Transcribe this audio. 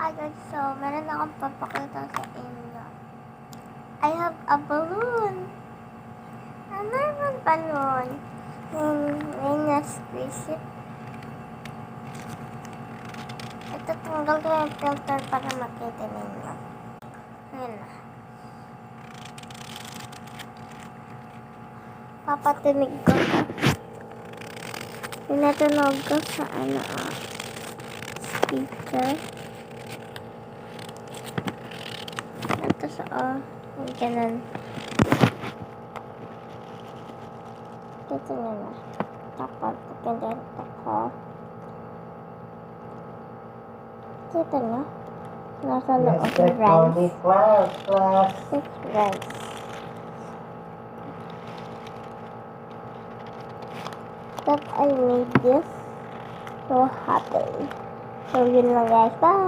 Agad, so, meron akong papakita sa inyo. I have a balloon. A normal balloon. May na-squeeze it. Ito, tanggal ko yung filter para makita ninyo. Ayan na. Papatinig ko na. Pinatunog ko sa speaker. Ito sa ganun. Ito nga na. Tapos, pagkandang ako. Kita nyo? Nasa loob ng rice. It's rice. That I made this so happy. So, yun lang guys. Bye!